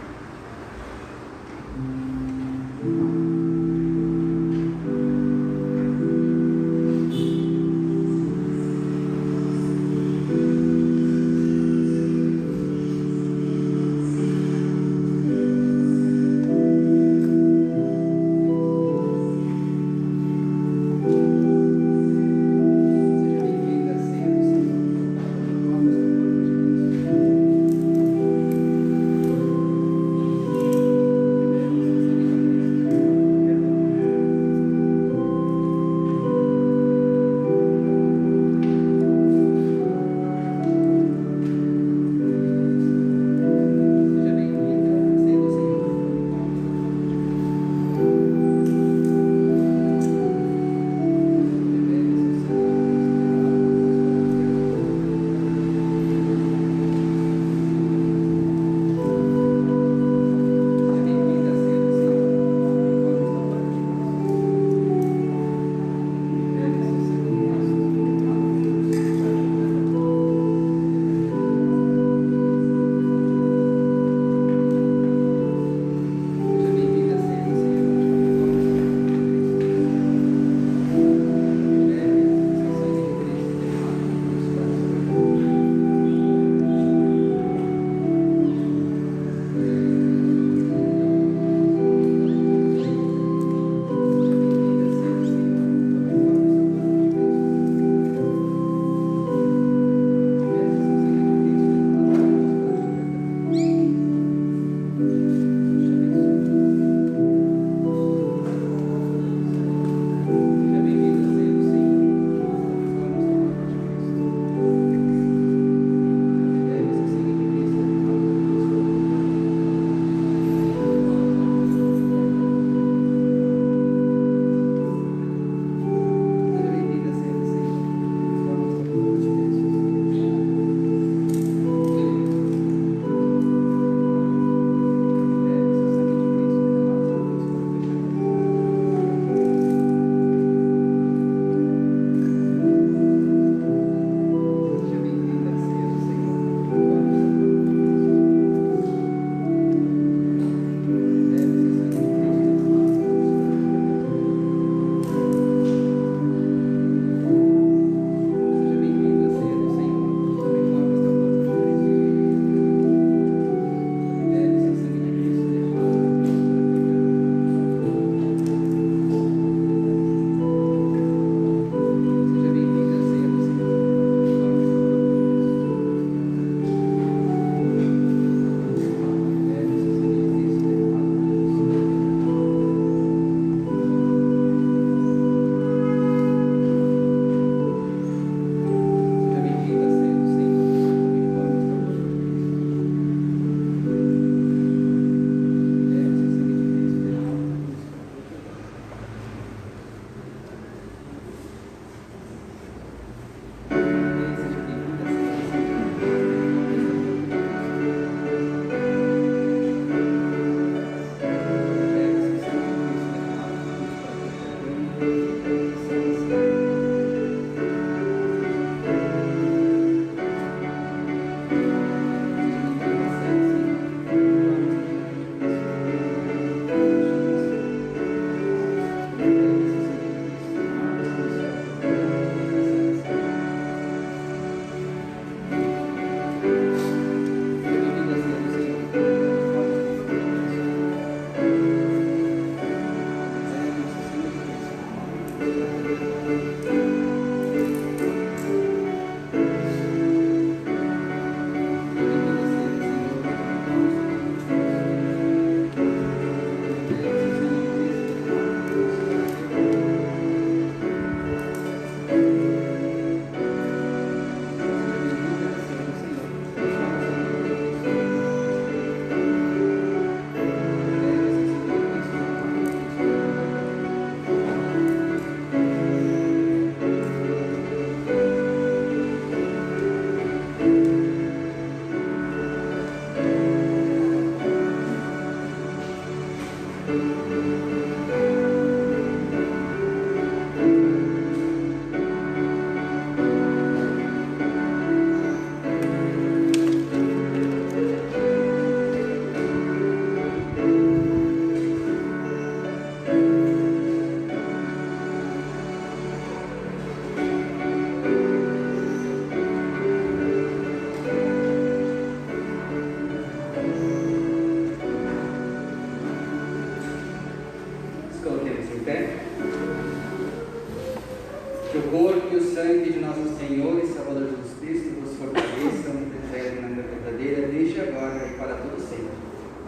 Speaker 1: Que o corpo e o sangue de nosso Senhor e Salvador Jesus Cristo vos fortaleçam e preservem na vida verdadeira, desde agora e para todo sempre.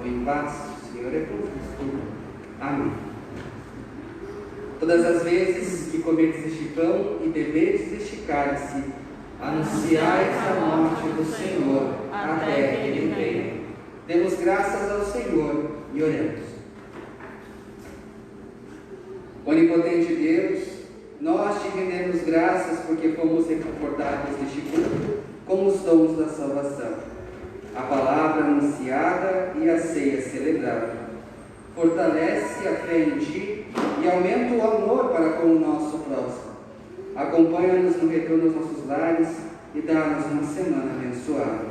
Speaker 1: Em paz, o Senhor é convosco. Amém. Todas as vezes que comerdes este pão e beberdes este cálice, anunciais a morte do Senhor até que Ele venha. Demos graças ao Senhor e oremos. Onipotente Deus, nós te rendemos graças porque fomos reconfortados neste culto com os dons da salvação, a palavra anunciada e a ceia celebrada. Fortalece a fé em ti e aumenta o amor para com o nosso próximo. Acompanha-nos no retorno aos nossos lares e dá-nos uma semana abençoada.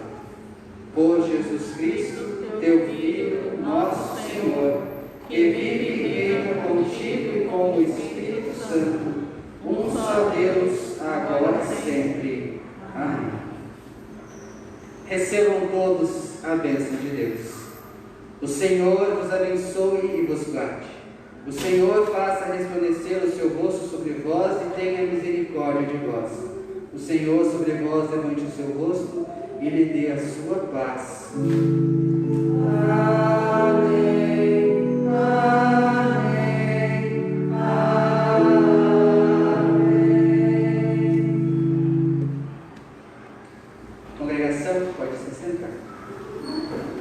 Speaker 1: Por Jesus Cristo, teu Filho, nosso Senhor, que vive e reina contigo e com o Espírito Santo, um só Deus, agora e sempre. Amém. Recebam todos a bênção de Deus. O Senhor vos abençoe e vos guarde. O Senhor faça resplandecer o seu rosto sobre vós e tenha misericórdia de vós. O Senhor sobre vós levante o seu rosto e lhe dê a sua paz. Amém. Amém. Amém. Congregação, pode se sentar.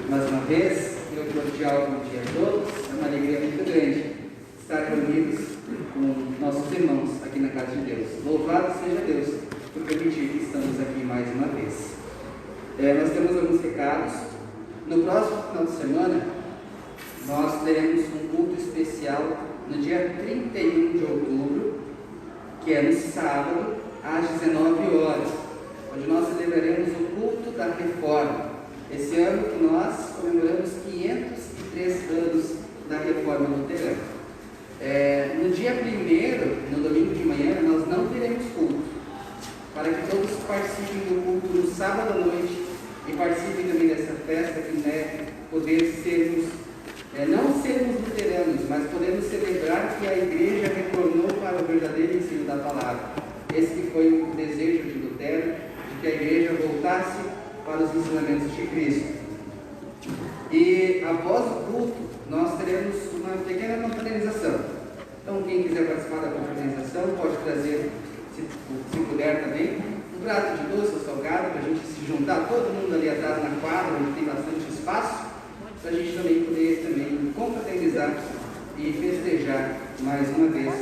Speaker 1: Mais uma vez, meu cordial bom dia a todos. É uma alegria muito grande estar reunidos com nossos irmãos aqui na casa de Deus. Louvado seja Deus por permitir que estamos aqui mais uma vez. Nós temos alguns recados. No próximo final de semana, nós teremos um culto especial no dia 31 de outubro, que é no sábado, às 19 horas, onde nós celebraremos o culto da Reforma. Esse ano que nós comemoramos 503 anos da Reforma Luterana. No dia 1º, no domingo de manhã, nós não teremos culto, para que todos participem do culto no sábado à noite e participem também dessa festa, que poder sermos, não sermos luteranos, mas podemos celebrar que a igreja retornou para o verdadeiro ensino da palavra. Esse que foi o desejo de Lutero, de que a igreja voltasse para os ensinamentos de Cristo. E após o culto, nós teremos uma pequena confraternização. Então, quem quiser participar da confraternização, pode trazer, se puder também, um prato de doce ou salgado, para a gente se juntar, todo mundo ali atrás na quadra, onde tem bastante espaço, para a gente também poder confraternizar e festejar mais uma vez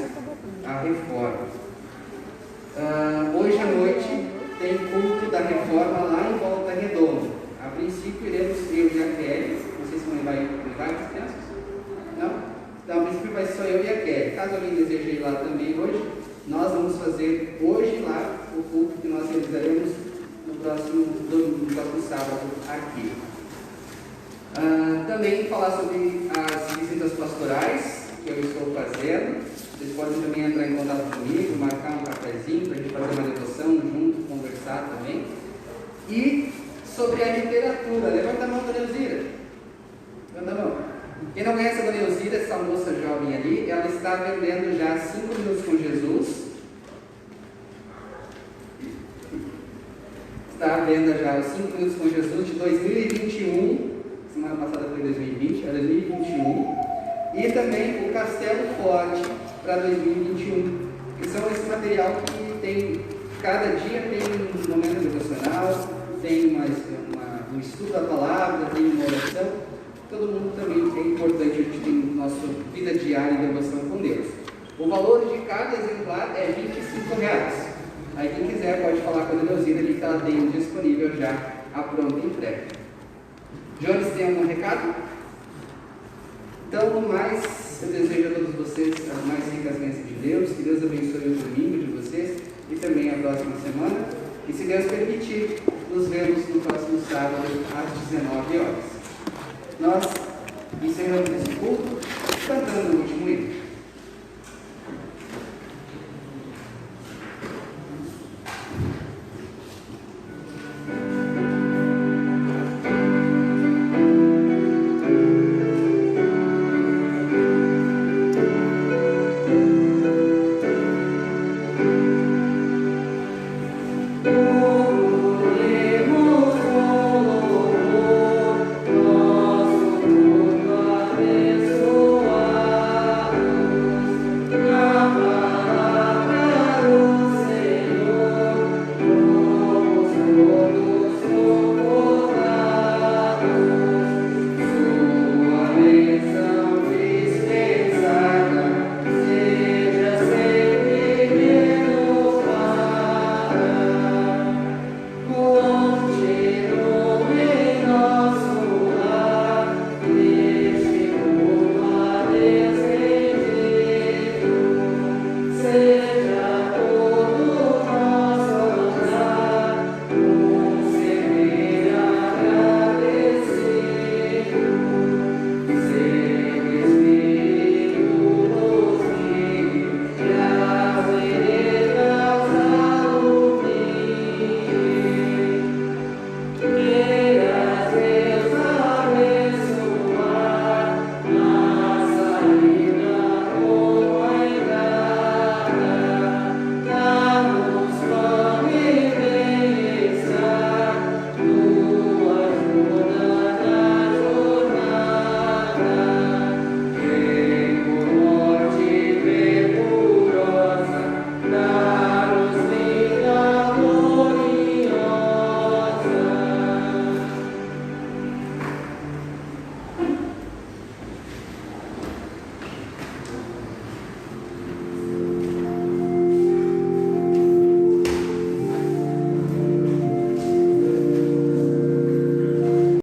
Speaker 1: a Reforma. Hoje à noite tem culto da Reforma lá em Volta Redonda. A princípio iremos eu e a Kelly. Não sei se vai as crianças? Não? Então a princípio vai só eu e a Kelly. caso alguém deseja ir lá também hoje, nós vamos fazer hoje lá o culto que nós realizaremos no próximo sábado aqui. Também falar sobre as visitas pastorais que eu estou fazendo. Vocês podem também entrar em contato comigo, marcar um cafezinho para a gente fazer uma devoção junto, conversar também. E sobre a literatura, levanta a mão, Dona Elzira. Levanta a mão. Quem não conhece a Dona Elzira, essa moça jovem ali, ela está vendendo já 5 Minutos com Jesus. Está à venda já os 5 Minutos com Jesus de 2021. Semana passada foi 2020, é 2021. E também o Castelo Forte para 2021. Que são esse material que tem, cada dia tem um momento devocional, tem um estudo da palavra, tem uma oração. Todo mundo também é importante, a gente tem nossa vida diária em devoção com Deus. O valor de cada exemplar é R$25. Aí quem quiser pode falar com a Dona Elzira, que está disponível já a pronta entrega. Jones, tem algum recado? Então, no mais, eu desejo a todos vocês as mais ricas bênçãos de Deus, que Deus abençoe o domingo de vocês e também a próxima semana. E se Deus permitir, nos vemos no próximo sábado às 19 horas. Nós encerramos esse culto cantando o último hino.